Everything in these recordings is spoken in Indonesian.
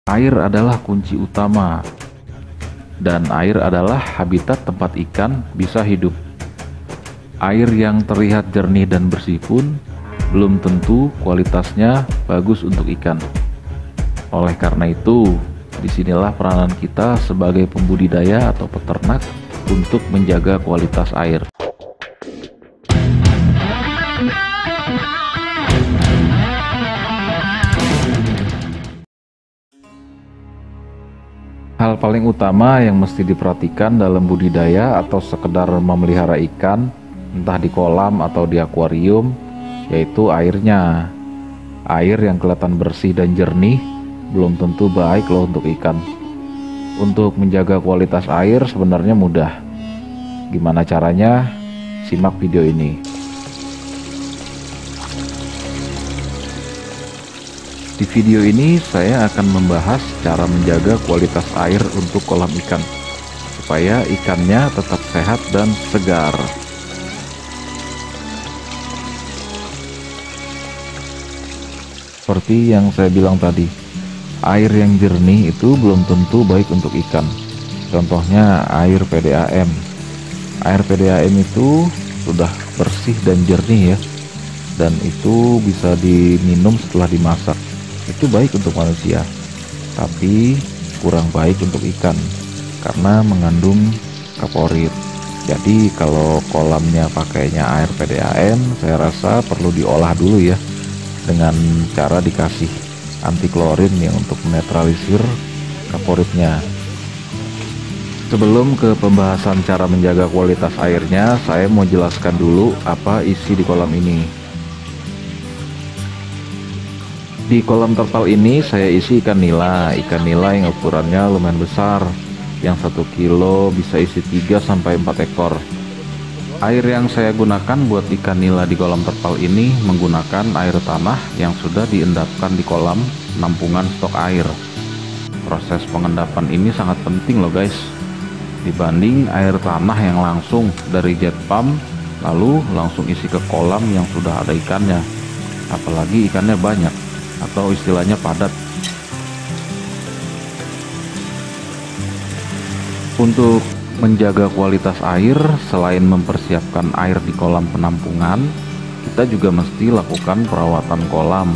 Air adalah kunci utama, dan air adalah habitat tempat ikan bisa hidup. Air yang terlihat jernih dan bersih pun belum tentu kualitasnya bagus untuk ikan. Oleh karena itu, disinilah peranan kita sebagai pembudidaya atau peternak untuk menjaga kualitas air. Hal paling utama yang mesti diperhatikan dalam budidaya atau sekedar memelihara ikan, entah di kolam atau di akuarium, yaitu airnya. Air yang kelihatan bersih dan jernih belum tentu baik loh untuk ikan. Untuk menjaga kualitas air sebenarnya mudah. Gimana caranya? Simak video ini. Di video ini saya akan membahas cara menjaga kualitas air untuk kolam ikan supaya ikannya tetap sehat dan segar. Seperti yang saya bilang tadi, air yang jernih itu belum tentu baik untuk ikan. Contohnya air PDAM. Air PDAM itu sudah bersih dan jernih ya, dan itu bisa diminum setelah dimasak. Itu baik untuk manusia, tapi kurang baik untuk ikan karena mengandung kaporit. Jadi kalau kolamnya pakainya air PDAM, saya rasa perlu diolah dulu ya dengan cara dikasih anti klorin yang untuk menetralisir kaporitnya. Sebelum ke pembahasan cara menjaga kualitas airnya, saya mau jelaskan dulu apa isi di kolam ini. Di kolam terpal ini saya isi ikan nila yang ukurannya lumayan besar, yang 1 kilo bisa isi 3-4 ekor. Air yang saya gunakan buat ikan nila di kolam terpal ini menggunakan air tanah yang sudah diendapkan di kolam penampungan stok air. Proses pengendapan ini sangat penting loh guys, dibanding air tanah yang langsung dari jet pump lalu langsung isi ke kolam yang sudah ada ikannya, apalagi ikannya banyak atau istilahnya padat. Untuk menjaga kualitas air, selain mempersiapkan air di kolam penampungan, kita juga mesti lakukan perawatan kolam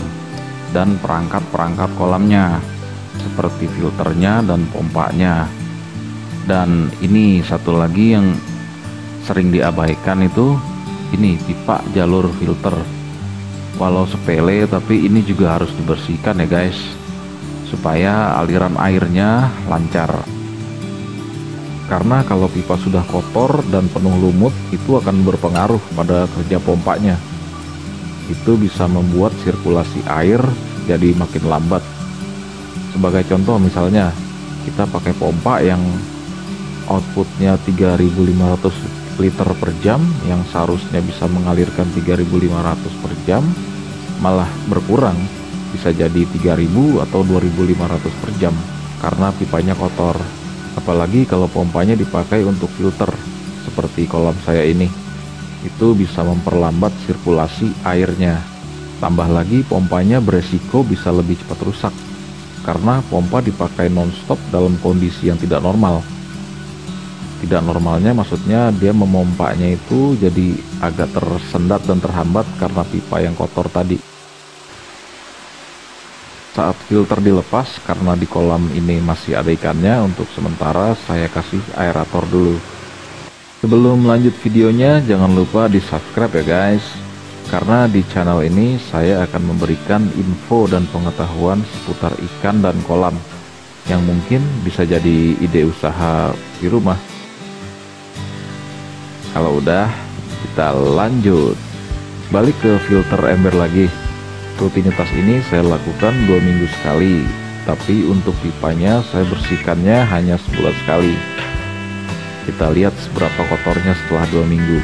dan perangkat-perangkat kolamnya seperti filternya dan pompanya. Dan ini satu lagi yang sering diabaikan, itu ini pipa jalur filter. Walau sepele, tapi ini juga harus dibersihkan ya guys, supaya aliran airnya lancar. Karena kalau pipa sudah kotor dan penuh lumut, itu akan berpengaruh pada kerja pompanya. Itu bisa membuat sirkulasi air jadi makin lambat. Sebagai contoh misalnya, kita pakai pompa yang outputnya 3.500 liter per jam, yang seharusnya bisa mengalirkan 3.500 per jam, malah berkurang, bisa jadi 3.000 atau 2.500 per jam karena pipanya kotor. Apalagi kalau pompanya dipakai untuk filter seperti kolam saya ini, itu bisa memperlambat sirkulasi airnya. Tambah lagi pompanya beresiko bisa lebih cepat rusak karena pompa dipakai non-stop dalam kondisi yang tidak normal. Tidak normalnya maksudnya dia memompanya itu jadi agak tersendat dan terhambat karena pipa yang kotor tadi. Saat filter dilepas, karena di kolam ini masih ada ikannya, untuk sementara saya kasih aerator dulu. Sebelum lanjut videonya, jangan lupa di subscribe ya guys, karena di channel ini saya akan memberikan info dan pengetahuan seputar ikan dan kolam yang mungkin bisa jadi ide usaha di rumah. Kalau udah, kita lanjut. Balik ke filter ember lagi. Rutinitas ini saya lakukan 2 minggu sekali, tapi untuk pipanya saya bersihkannya hanya sebulan sekali. Kita lihat seberapa kotornya setelah 2 minggu.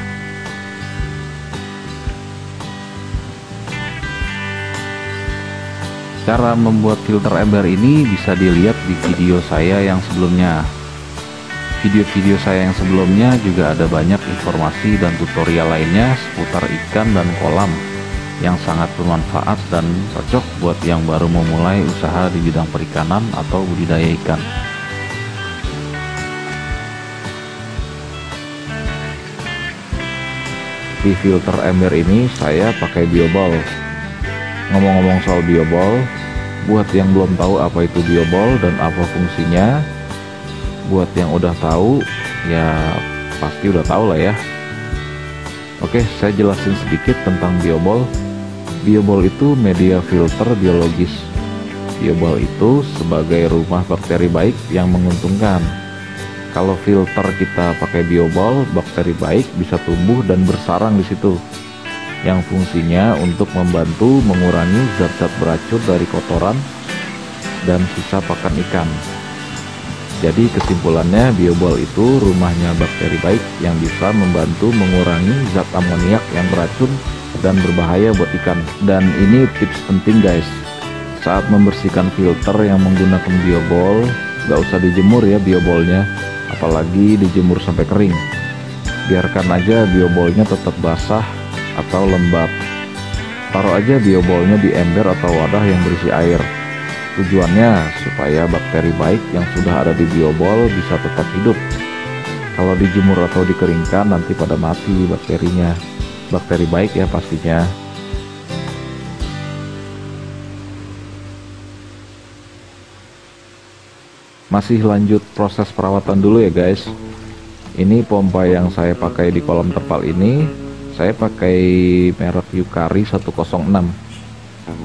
Cara membuat filter ember ini bisa dilihat di video saya yang sebelumnya. Video-video saya yang sebelumnya juga ada banyak informasi dan tutorial lainnya seputar ikan dan kolam. yang sangat bermanfaat dan cocok buat yang baru memulai usaha di bidang perikanan atau budidaya ikan. Di filter ember ini saya pakai bioball. Ngomong-ngomong soal bioball, buat yang belum tahu apa itu bioball dan apa fungsinya, buat yang udah tahu ya pasti udah tahu lah ya. Oke, saya jelasin sedikit tentang bioball. Bioball itu media filter biologis. Bioball itu sebagai rumah bakteri baik yang menguntungkan. Kalau filter kita pakai bioball, bakteri baik bisa tumbuh dan bersarang di situ, yang fungsinya untuk membantu mengurangi zat-zat beracun dari kotoran dan sisa pakan ikan. Jadi kesimpulannya, bioball itu rumahnya bakteri baik yang bisa membantu mengurangi zat amoniak yang beracun dan berbahaya buat ikan. Dan ini tips penting guys, saat membersihkan filter yang menggunakan bioball, gak usah dijemur ya bioballnya, apalagi dijemur sampai kering. Biarkan aja bioballnya tetap basah atau lembab. Taruh aja bioballnya di ember atau wadah yang berisi air. Tujuannya supaya bakteri baik yang sudah ada di bioball bisa tetap hidup. Kalau dijemur atau dikeringkan nanti pada mati bakterinya. Bakteri baik ya pastinya. Masih lanjut proses perawatan dulu ya guys. Ini pompa yang saya pakai di kolam terpal ini, saya pakai merek Yukari 106.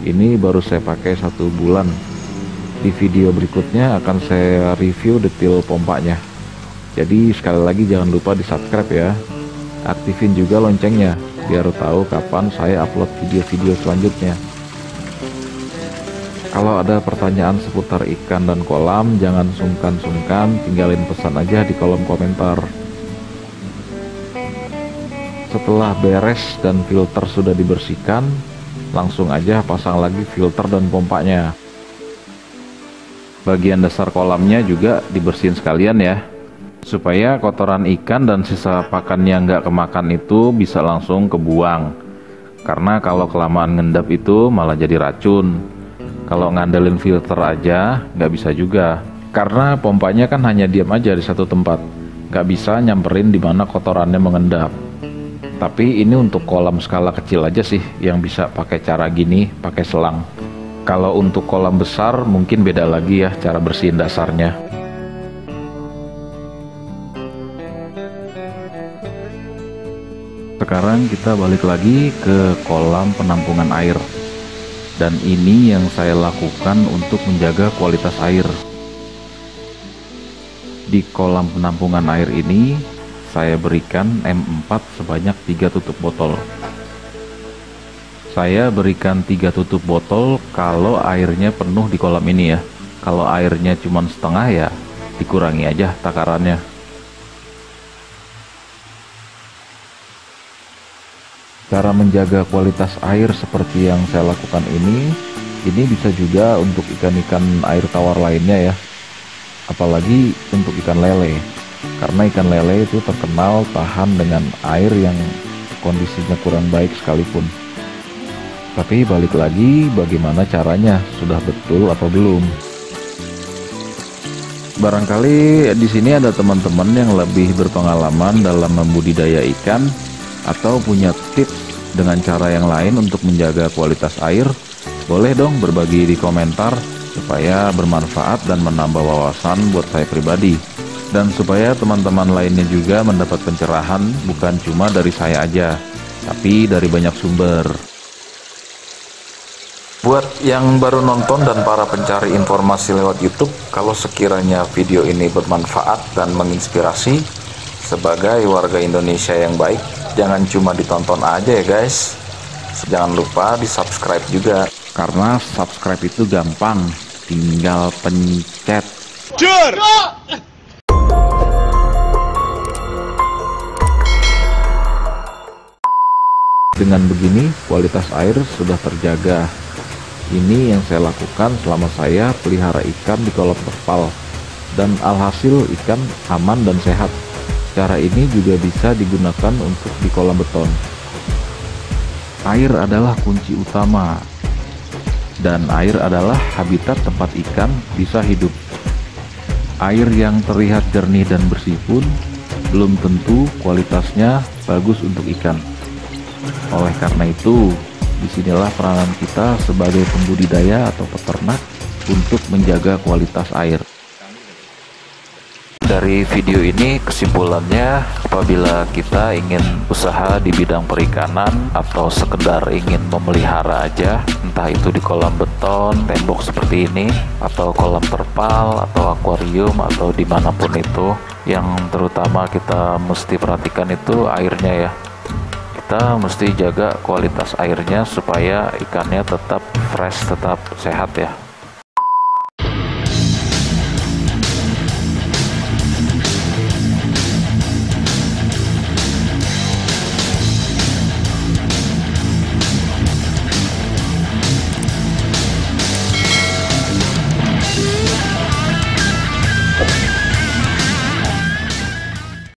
Ini baru saya pakai 1 bulan. Di video berikutnya akan saya review detail pompanya. Jadi sekali lagi jangan lupa di subscribe ya. Aktifin juga loncengnya biar tahu kapan saya upload video-video selanjutnya. Kalau ada pertanyaan seputar ikan dan kolam, jangan sungkan-sungkan tinggalin pesan aja di kolom komentar. Setelah beres dan filter sudah dibersihkan, langsung aja pasang lagi filter dan pompanya. Bagian dasar kolamnya juga dibersihin sekalian ya, supaya kotoran ikan dan sisa pakan yang nggak kemakan itu bisa langsung kebuang. Karena kalau kelamaan ngendap itu malah jadi racun. Kalau ngandelin filter aja nggak bisa juga, karena pompanya kan hanya diam aja di satu tempat, nggak bisa nyamperin di mana kotorannya mengendap. Tapi ini untuk kolam skala kecil aja sih yang bisa pakai cara gini, pakai selang. Kalau untuk kolam besar mungkin beda lagi ya cara bersihin dasarnya. Sekarang kita balik lagi ke kolam penampungan air. Dan ini yang saya lakukan untuk menjaga kualitas air. Di kolam penampungan air ini saya berikan M4 sebanyak 3 tutup botol. Saya berikan 3 tutup botol kalau airnya penuh di kolam ini ya. Kalau airnya cuma setengah ya dikurangi aja takarannya. Cara menjaga kualitas air seperti yang saya lakukan ini bisa juga untuk ikan-ikan air tawar lainnya ya. Apalagi untuk ikan lele. Karena ikan lele itu terkenal tahan dengan air yang kondisinya kurang baik sekalipun. Tapi balik lagi bagaimana caranya, sudah betul atau belum? Barangkali di sini ada teman-teman yang lebih berpengalaman dalam membudidaya ikan atau punya tips dengan cara yang lain untuk menjaga kualitas air. Boleh dong berbagi di komentar supaya bermanfaat dan menambah wawasan buat saya pribadi. Dan supaya teman-teman lainnya juga mendapat pencerahan bukan cuma dari saya aja, tapi dari banyak sumber. Buat yang baru nonton dan para pencari informasi lewat YouTube, kalau sekiranya video ini bermanfaat dan menginspirasi, sebagai warga Indonesia yang baik, jangan cuma ditonton aja ya guys. Jangan lupa di subscribe juga, karena subscribe itu gampang, tinggal pencet. Dengan begini kualitas air sudah terjaga. Ini yang saya lakukan selama saya pelihara ikan di kolam terpal, dan alhasil ikan aman dan sehat. Cara ini juga bisa digunakan untuk di kolam beton. Air adalah kunci utama, dan air adalah habitat tempat ikan bisa hidup. Air yang terlihat jernih dan bersih pun belum tentu kualitasnya bagus untuk ikan. Oleh karena itu, disinilah peranan kita sebagai pembudidaya atau peternak untuk menjaga kualitas air. Dari video ini kesimpulannya, apabila kita ingin usaha di bidang perikanan atau sekedar ingin memelihara aja, entah itu di kolam beton, tembok seperti ini, atau kolam terpal, atau akuarium, atau dimanapun itu, yang terutama kita mesti perhatikan itu airnya ya. Kita mesti jaga kualitas airnya supaya ikannya tetap fresh, tetap sehat ya.